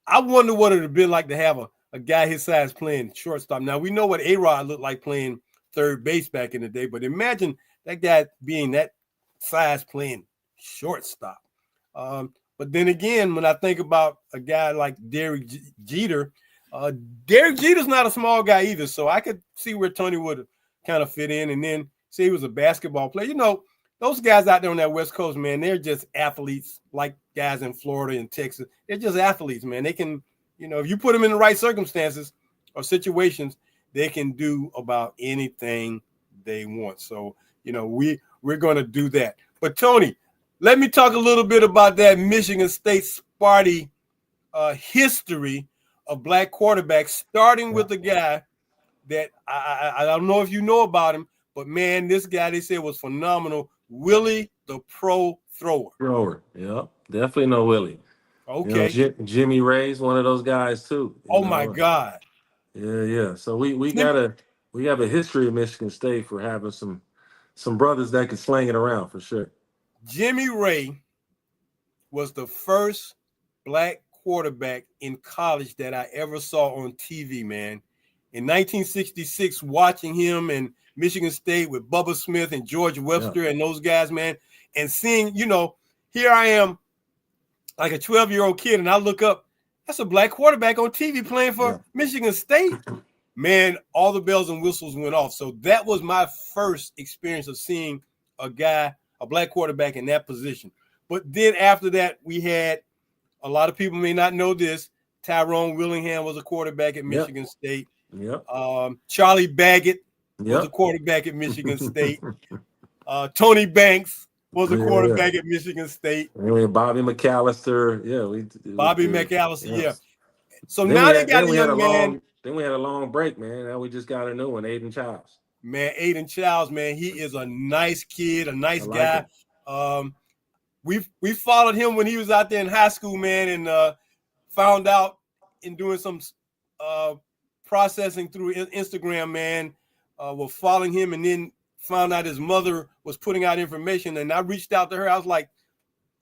I wonder what it would be like to have a guy his size playing shortstop. Now, we know what A-Rod looked like playing third base back in the day, but imagine that guy being that size playing shortstop. But then again, when I think about a guy like Derek Jeter, Derek Jeter's not a small guy either, so I could see where Tony would kind of fit in. And then say he was a basketball player. Those guys out there on that West Coast, man, they're just athletes like guys in Florida and Texas. They're just athletes, man. They can, if you put them in the right circumstances or situations, they can do about anything they want. So, we're going to do that. But Tony, let me talk a little bit about that Michigan State Sparty history of black quarterbacks, starting with the guy that I don't know if you know about him, but man, this guy they said was phenomenal. Willie the Pro Thrower. Thrower. Yep. Definitely no Willie. Okay. Jimmy Ray's one of those guys too. Oh my God. Yeah. So we Jim, have a history of Michigan State for having some brothers that could sling it around for sure. Jimmy Ray was the first black quarterback in college that I ever saw on TV, man. In 1966, watching him in Michigan State with Bubba Smith and George Webster and those guys, man, and seeing, here I am like a 12-year-old kid, and I look up, that's a black quarterback on TV playing for Michigan State. Man, all the bells and whistles went off. So that was my first experience of seeing a black quarterback in that position. But then after that, we had, a lot of people may not know this, Tyrone Willingham was a quarterback at Michigan State. Charlie Baggett was a quarterback at Michigan State. Tony Banks was a quarterback at Michigan State. Bobby McAllister. Bobby McAllister, yeah. So then now they got a young man. Then we had a long break, man. Now we just got a new one, Aiden Childs. Man, Aiden Childs, man, he is a nice kid, a nice guy. We followed him when he was out there in high school, man, and found out in doing some processing through Instagram, man. We're following him, and then found out his mother was putting out information. And I reached out to her. I was like,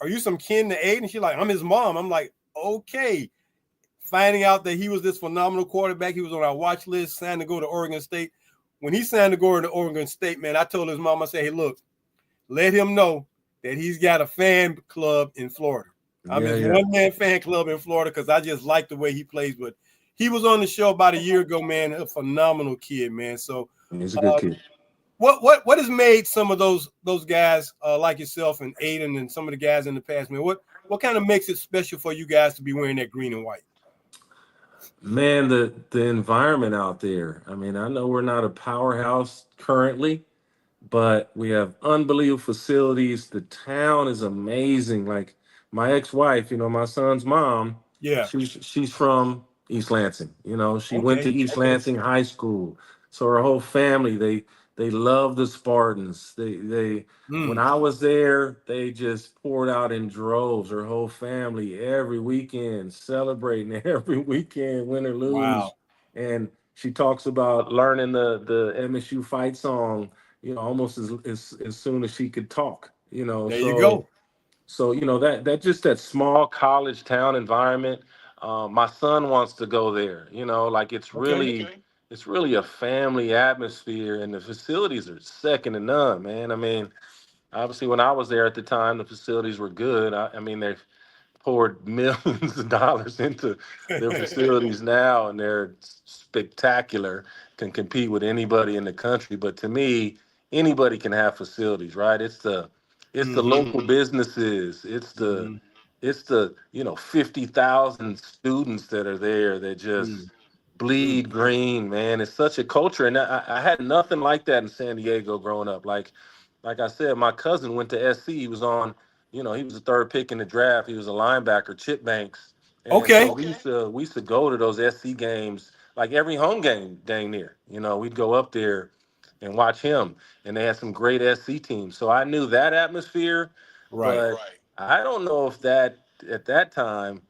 "Are you some kin to Aiden?" She's like, "I'm his mom." I'm like, "Okay." Finding out that he was this phenomenal quarterback, he was on our watch list, signed to go to Oregon State. When he signed to go to Oregon State, man, I told his mom, I said, "Hey, look, let him know that he's got a fan club in Florida. I'm his one-man fan club in Florida because I just like the way he plays." But he was on the show about a year ago, man. A phenomenal kid, man. So he's a good kid. What has made some of those guys like yourself and Aiden and some of the guys in the past, man? What kind of makes it special for you guys to be wearing that green and white? Man, the environment out there. I mean, I know we're not a powerhouse currently, but we have unbelievable facilities. The town is amazing. Like my ex-wife, my son's mom, she's from East Lansing. She went to East Lansing High School. So her whole family, they love the Spartans. When I was there, they just poured out in droves. Her whole family every weekend, celebrating every weekend, win or lose. Wow. And she talks about learning the MSU fight song, almost as soon as she could talk. There you go. So that just that small college town environment. My son wants to go there. Like it's really a family atmosphere, and the facilities are second to none, man. I mean, obviously when I was there at the time, the facilities were good. I mean, they've poured millions of dollars into their facilities now, and they're spectacular, can compete with anybody in the country. But to me, anybody can have facilities, right? It's the local businesses. It's the 50,000 students that are there that just bleed green, man. It's such a culture, and I had nothing like that in San Diego growing up. Like I said, my cousin went to SC. He was on, he was the third pick in the draft. He was a linebacker, Chip Banks. And so we used to go to those SC games, like every home game, dang near. We'd go up there and watch him, and they had some great SC teams. So I knew that atmosphere, but I don't know if that at that time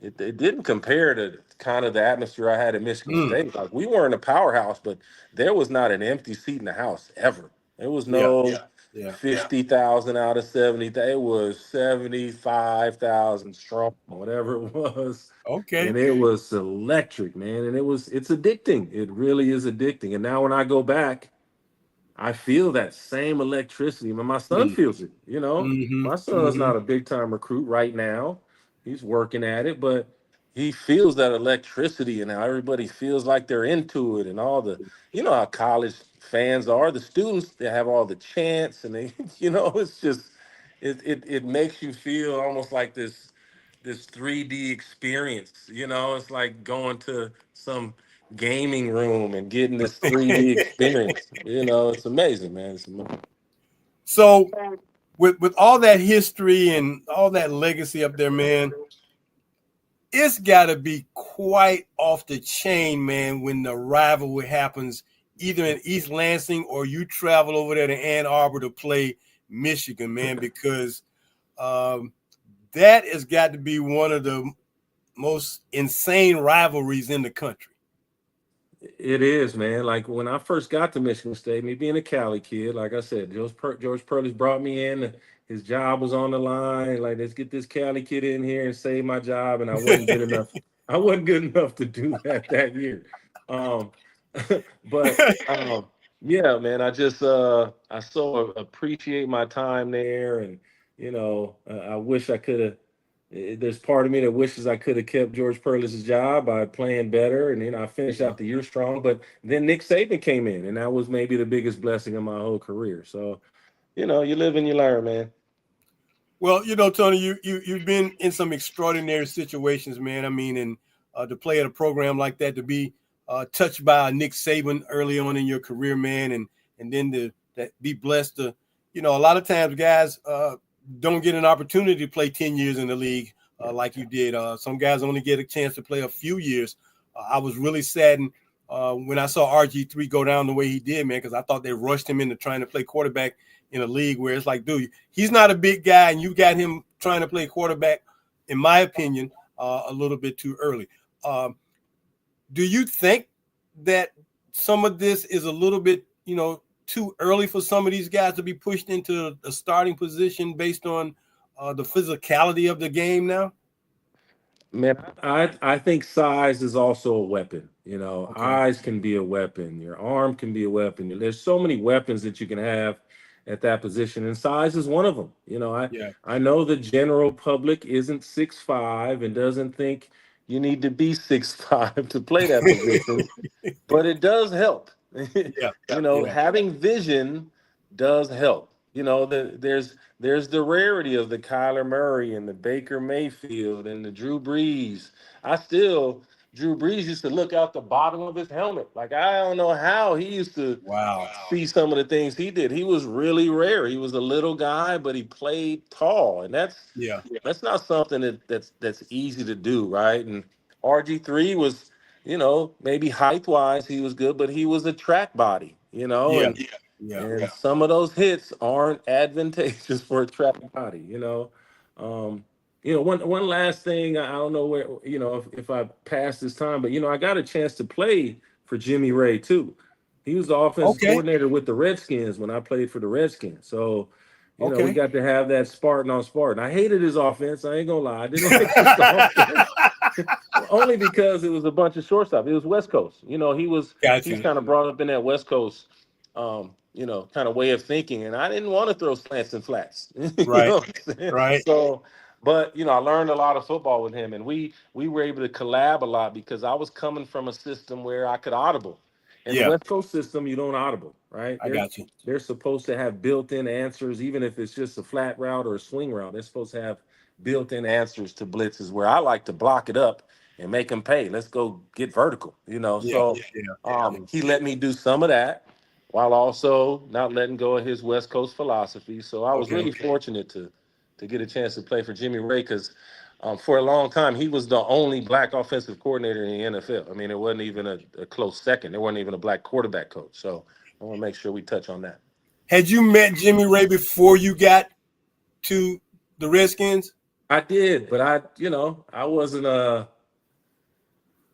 it didn't compare to kind of the atmosphere I had at Michigan State. Like we weren't a powerhouse, but there was not an empty seat in the house ever. There was no 50,000 out of 70,000. It was 75,000 strong, whatever it was. Okay. And it was electric, man. And it's addicting. It really is addicting. And now when I go back, I feel that same electricity. My son feels it, My son's not a big time recruit right now. He's working at it, but he feels that electricity, and how everybody feels like they're into it, and all the, how college fans are. The students, they have all the chants, and they, it's just, it makes you feel almost like this 3D experience. It's like going to some gaming room and getting this 3D experience. It's amazing, man. It's amazing. So with all that history and all that legacy up there, man, it's got to be quite off the chain, man, when the rivalry happens either in East Lansing or you travel over there to Ann Arbor to play Michigan, man, because that has got to be one of the most insane rivalries in the country. It is, man. Like when I first got to Michigan State, me being a Cali kid, like I said, George Purley's brought me in. His job was on the line. Like, let's get this Cali kid in here and save my job. And I wasn't good enough. I wasn't good enough to do that year. Um, but yeah, man, I so appreciate my time there, and I wish I could have. There's part of me that wishes I could have kept George Perlis's job by playing better, and I finished Yeah. out the year strong. But then Nick Saban came in, and that was maybe the biggest blessing of my whole career. So, you live and you learn, man. Well, Tony, you've been in some extraordinary situations, man. I mean, and to play at a program like that, to be touched by Nick Saban early on in your career, man, and then to be blessed to, a lot of times guys don't get an opportunity to play 10 years in the league like you did. Some guys only get a chance to play a few years. I was really saddened when I saw RG3 go down the way he did, man, because I thought they rushed him into trying to play quarterback in a league where it's like, dude, he's not a big guy, and you got him trying to play quarterback, in my opinion, a little bit too early. Do you think that some of this is a little bit, too early for some of these guys to be pushed into a starting position based on the physicality of the game now? Man, I think size is also a weapon. Okay. Eyes can be a weapon. Your arm can be a weapon. There's so many weapons that you can have at that position, and size is one of them. Yeah. I know the general public isn't 6'5" and doesn't think you need to be 6'5" to play that position, but it does help. Yeah. Yeah. Having vision does help. There's the rarity of the Kyler Murray and the Baker Mayfield and the Drew Brees. Drew Brees used to look out the bottom of his helmet. Like, I don't know how he used to Wow. see some of the things he did. He was really rare. He was a little guy, but he played tall, and Yeah. that's not something that's easy to do, right? And RG3 was, maybe height wise he was good, but he was a track body, Yeah. and Yeah. and some of those hits aren't advantageous for a track body, one last thing, I don't know where, if I pass this time, but I got a chance to play for Jimmy Ray too. He was the offensive Okay. coordinator with the Redskins when I played for the Redskins. So, we Okay. got to have that Spartan on Spartan. I hated his offense. I ain't gonna lie. I didn't like his offense. Only because it was a bunch of shortstop. It was West Coast. He's Gotcha. kind of brought up in that West Coast kind of way of thinking. And I didn't want to throw slants and flats. You Right. know what I'm saying? Right. So, but I learned a lot of football with him, and we were able to collab a lot because I was coming from a system where I could audible. In the Yeah. West Coast system, you don't audible, right? I got you. They're supposed to have built-in answers, even if it's just a flat route or a swing route. They're supposed to have built-in answers to blitzes. Where I like to block it up and make them pay. Let's go get vertical, Yeah. So Yeah. he let me do some of that while also not letting go of his West Coast philosophy. So I was Okay. really fortunate to get a chance to play for Jimmy Ray because for a long time he was the only black offensive coordinator in the NFL. I mean, it wasn't even a close second. There wasn't even a black quarterback coach. So I want to make sure we touch on that. Had you met Jimmy Ray before you got to the Redskins? I did, but I wasn't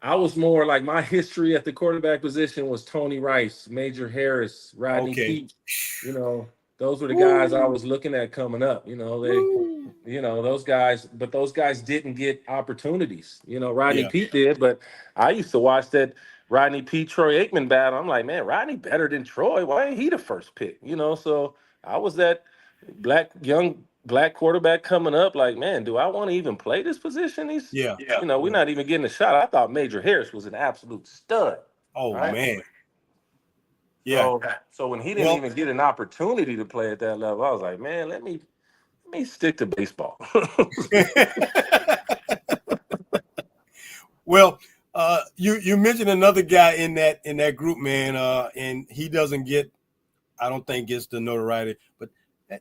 I was more like my history at the quarterback position was Tony Rice, Major Harris, Rodney Okay. Peete. Those were the guys I Woo. was looking at coming up. Woo. Those guys, but those guys didn't get opportunities. Rodney Yeah. Peete did, but I used to watch that Rodney Peete, Troy Aikman battle. I'm like, man, Rodney better than Troy. Why ain't he the first pick? So I was that young black quarterback coming up, like, man, do I want to even play this position? Yeah. We're Yeah. not even getting a shot. I thought Major Harris was an absolute stud. Oh Right. man. Yeah. So when he didn't Well, even get an opportunity to play at that level, I was like, man, let me stick to baseball. well, you mentioned another guy in that group, man, and he doesn't get, I don't think, gets the notoriety, but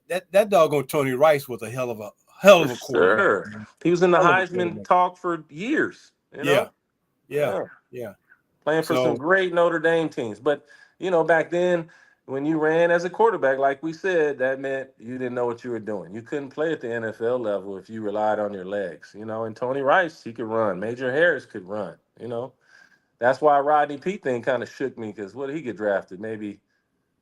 that doggone Tony Rice was a hell of a For quarterback. sure. Man. He was in the Hell of a Heisman quarterback. talk for years, Yeah. Yeah. Yeah. Yeah. Playing for some So great Notre Dame teams. But, back then, when you ran as a quarterback, like we said, that meant you didn't know what you were doing. You couldn't play at the NFL level if you relied on your legs. And Tony Rice, he could run. Major Harris could run. That's why Rodney Pete thing kind of shook me because what did he get drafted? Maybe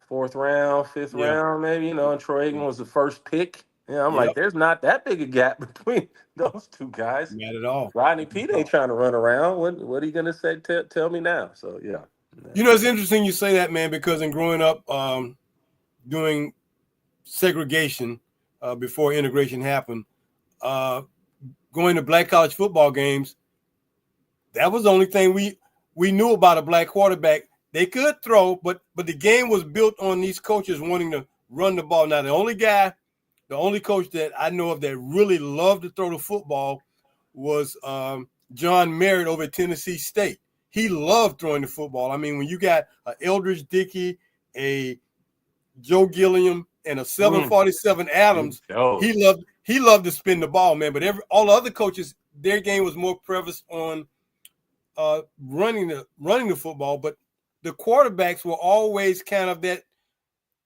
fourth round, fifth Yeah. round, maybe. And Troy Aikman was the first pick. I'm like, Yep. there's not that big a gap between those two guys. Not at all. Rodney Not Pete at ain't all. trying to run around. What are you gonna say? Tell me now. So yeah. It's interesting you say that, man, because in growing up, doing segregation before integration happened, uh, going to black college football games, that was the only thing we knew about a black quarterback. They could throw, but the game was built on these coaches wanting to run the ball. Now, the only coach that I know of that really loved to throw the football was John Merritt over at Tennessee State. He loved throwing the football. I mean, when you got an Eldridge Dickey, a Joe Gilliam, and a Mm. 747 Adams, Oh. he loved to spin the ball, man. But all the other coaches, their game was more prevalent on running the football. But the quarterbacks were always kind of that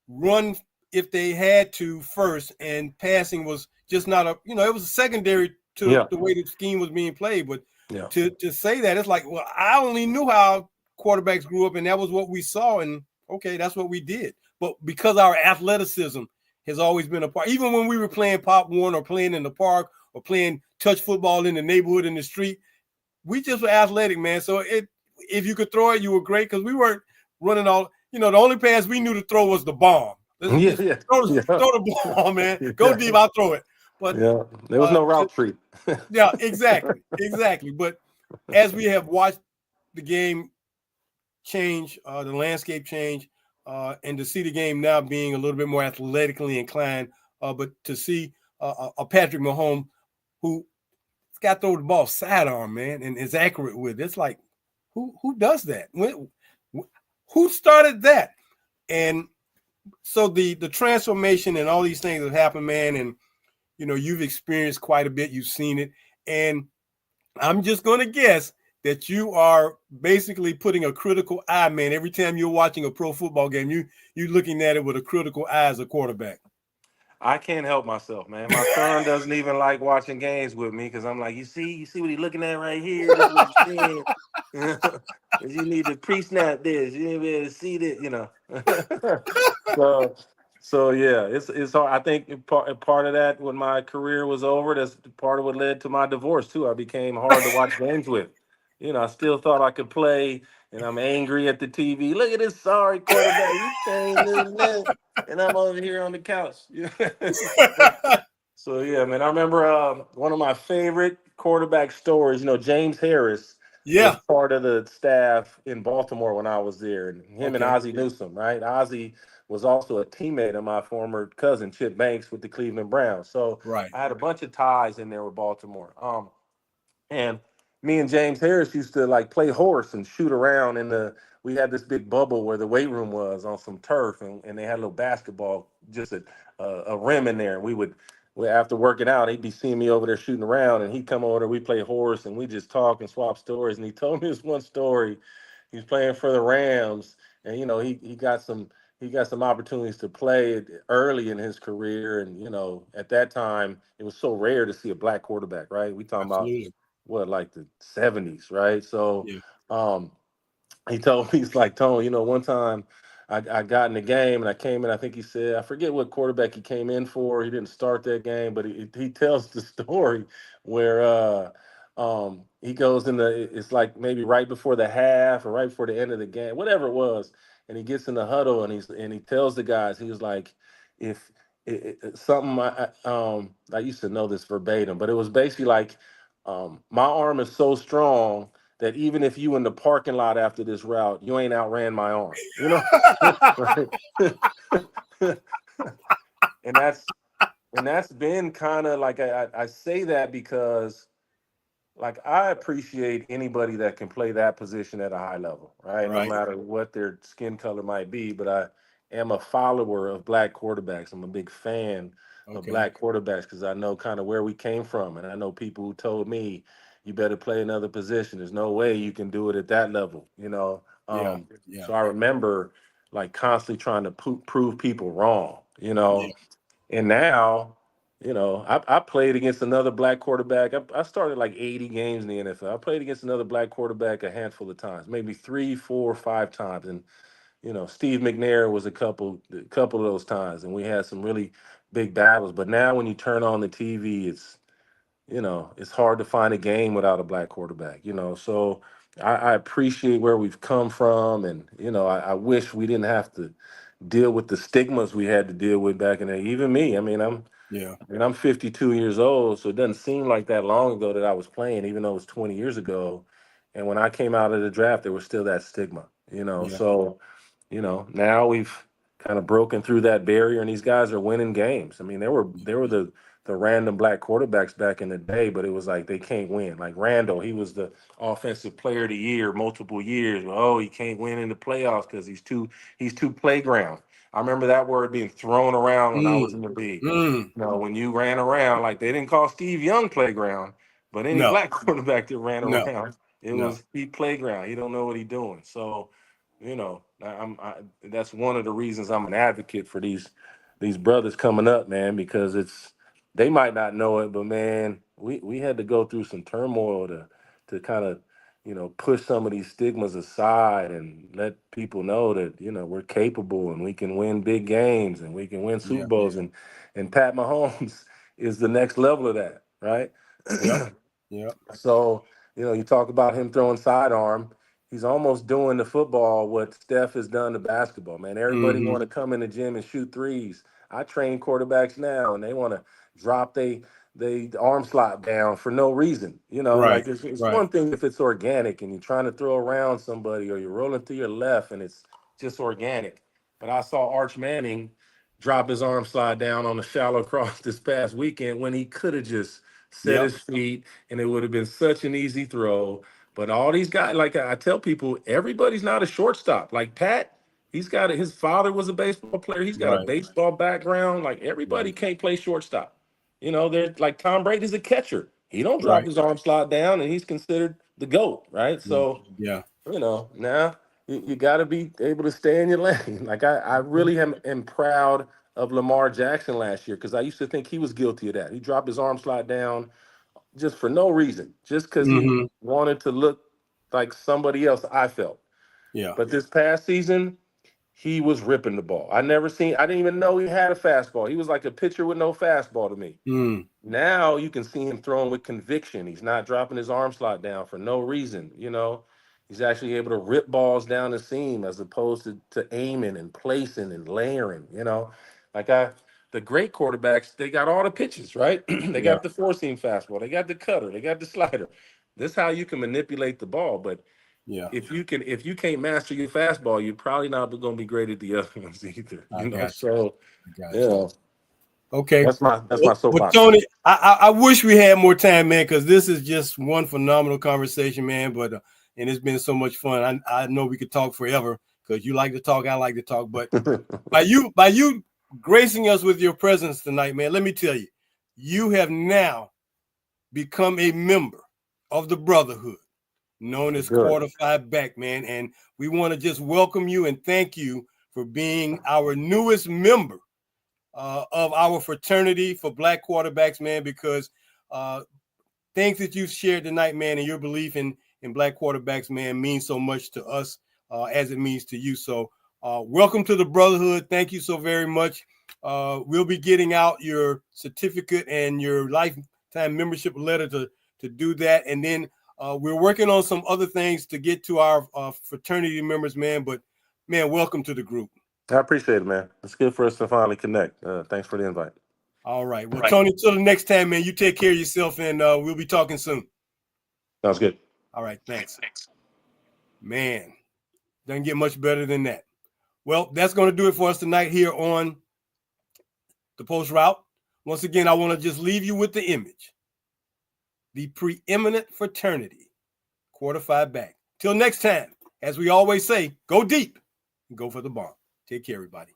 run if they had to first, and passing was just not it was a secondary to Yeah. the way the scheme was being played. But Yeah. to say that, it's like, well, I only knew how quarterbacks grew up, and that was what we saw, and okay, that's what we did. But because our athleticism has always been a part, even when we were playing Pop Warner or playing in the park or playing touch football in the neighborhood in the street, we just were athletic, man. So if you could throw it, you were great because we weren't running all. The only pass we knew to throw was the bomb. Let's Yeah. just Yeah. throw Yeah. the ball, man. Go Yeah. deep, I'll throw it. But Yeah. There was no route tree. yeah, exactly. But as we have watched the game change, the landscape change, and to see the game now being a little bit more athletically inclined, but to see a Patrick Mahomes who got to throw the ball sidearm, man, and is accurate with it. It's like, who does that? Who started that? And so the transformation and all these things have happened, man. And you've experienced quite a bit. You've seen it, and I'm just going to guess that you are basically putting a critical eye, man. Every time you're watching a pro football game, you're looking at it with a critical eye as a quarterback. I can't help myself, man. My son doesn't even like watching games with me because I'm like, you see what he's looking at right here. This is what he's saying. You need to pre-snap this. You need to be able to see this. so, so yeah, it's hard. I think part of that when my career was over, that's part of what led to my divorce too. I became hard to watch games with. I still thought I could play, and I'm angry at the TV. Look at this sorry quarterback. You can't do that, and I'm over here on the couch. So yeah, man, I remember one of my favorite quarterback stories. James Harris was Yeah. part of the staff in Baltimore when I was there, and him and Okay. Ozzie Newsome, right? Ozzie was also a teammate of my former cousin Chip Banks with the Cleveland Browns. So Right. I had a bunch of ties in there with Baltimore. And me and James Harris used to like play horse and shoot around in the. We had this big bubble where the weight room was on some turf, and they had a little basketball, just a rim in there. And after working out, he'd be seeing me over there shooting around, and he'd come over there. We play horse, and we just talk and swap stories. And he told me this one story. He was playing for the Rams, and he got some opportunities to play early in his career, and at that time it was so rare to see a black quarterback, right? We talking about Absolutely. what, like the 70s, right? So Yeah. um he told me, he's like, Tone, one time I got in the game and I came in, I think he said, I forget what quarterback he came in for. He didn't start that game, but he tells the story where he goes in it's like maybe right before the half or right before the end of the game, whatever it was, and he gets in the huddle and he tells the guys, he was like, if something I used to know this verbatim, but it was basically like, my arm is so strong that even if you in the parking lot after this route, you ain't outran my arm, right? and that's and that's been kind of like, I say that because like I appreciate anybody that can play that position at a high level, right? No Right. matter what their skin color might be. But I am a follower of black quarterbacks. I'm a big fan of Okay. black quarterbacks because I know kind of where we came from, and I know people who told me you better play another position. There's no way you can do it at that level. Yeah. So Yeah. I remember. like constantly trying to prove people wrong, Yeah. And now, I played against another black quarterback. I started like 80 games in the NFL. I played against another black quarterback a handful of times, maybe 3, 4, 5 times. And, Steve McNair was a couple of those times, and we had some really big battles. But now when you turn on the TV, it's hard to find a game without a black quarterback, So I appreciate where we've come from. And, I wish we didn't have to deal with the stigmas we had to deal with back in the day. Even me, Yeah. I'm 52 years old, so it doesn't seem like that long ago that I was playing, even though it was 20 years ago. And when I came out of the draft, there was still that stigma, Yeah. So, now we've kind of broken through that barrier, and these guys are winning games. I mean, there were the random black quarterbacks back in the day, but it was like they can't win. Like Randall, he was the offensive player of the year multiple years. Oh, he can't win in the playoffs because he's too playground. I remember that word being thrown around when I was Mm. in the league. Mm. When you ran around, like they didn't call Steve Young playground, but any No. black quarterback that ran No. around, it No. was he playground. He don't know what he's doing. So, that's one of the reasons I'm an advocate for these brothers coming up, man, because they might not know it, but man, we had to go through some turmoil to kind of push some of these stigmas aside and let people know that we're capable and we can win big games and we can win Super Yeah. Bowls, and Pat Mahomes is the next level of that, right? Yep. Yep. So, you talk about him throwing sidearm. He's almost doing to football what Steph has done to basketball, man. Everybody Mm-hmm. want to come in the gym and shoot threes. I train quarterbacks now, and they want to drop they arm slot down for no reason. Right. Like it's Right. one thing if it's organic and you're trying to throw around somebody or you're rolling to your left and it's just organic. But I saw Arch Manning drop his arm slide down on a shallow cross this past weekend when he could have just set Yep. his feet and it would have been such an easy throw. But all these guys, like I tell people, everybody's not a shortstop. Like Pat, his father was a baseball player. He's got a Right. baseball background. Like Right. everybody can't play shortstop. There's like Tom Brady's a catcher. He don't drop Right. his arm slot down and he's considered the GOAT, right? Yeah. So, Yeah. now you got to be able to stay in your lane. Like I really am proud of Lamar Jackson last year because I used to think he was guilty of that. He dropped his arm slot down just for no reason, just because he Mm-hmm. wanted to look like somebody else, I felt. Yeah. But this past season, he was ripping the ball. I didn't even know he had a fastball. He was like a pitcher with no fastball to me. Mm. Now you can see him throwing with conviction. He's not dropping his arm slot down for no reason, He's actually able to rip balls down the seam as opposed to aiming and placing and layering. Like the great quarterbacks, they got all the pitches, right? They Yeah. got the four seam fastball, they got the cutter, they got the slider. This is how you can manipulate the ball. But Yeah. if you can't master your fastball, you're probably not going to be great at the other ones either. I got you. So I got you you. know Okay. that's my Well, soapbox. Tony, I wish we had more time, man, because this is just one phenomenal conversation, man. But and it's been so much fun. I know we could talk forever because you like to talk, I like to talk. But by you gracing us with your presence tonight, man, let me tell you, you have now become a member of the Brotherhood, known as Good. Quarterfive Back, man. And we want to just welcome you and thank you for being our newest member of our fraternity for black quarterbacks, man, because things that you've shared tonight, man, and your belief in black quarterbacks, man, means so much to us as it means to you. So welcome to the Brotherhood. Thank you so very much. We'll be getting out your certificate and your lifetime membership letter to do that. And then we're working on some other things to get to our fraternity members, man. But, man, welcome to the group. I appreciate it, man. It's good for us to finally connect. Thanks for the invite. All right. Well, Tony, till the next time, man, you take care of yourself, and we'll be talking soon. Sounds good. All right. Thanks. Man, doesn't get much better than that. Well, that's going to do it for us tonight here on the Post Route. Once again, I want to just leave you with the image. The preeminent fraternity, Quarterfive Back. Till next time, as we always say, go deep and go for the bomb. Take care, everybody.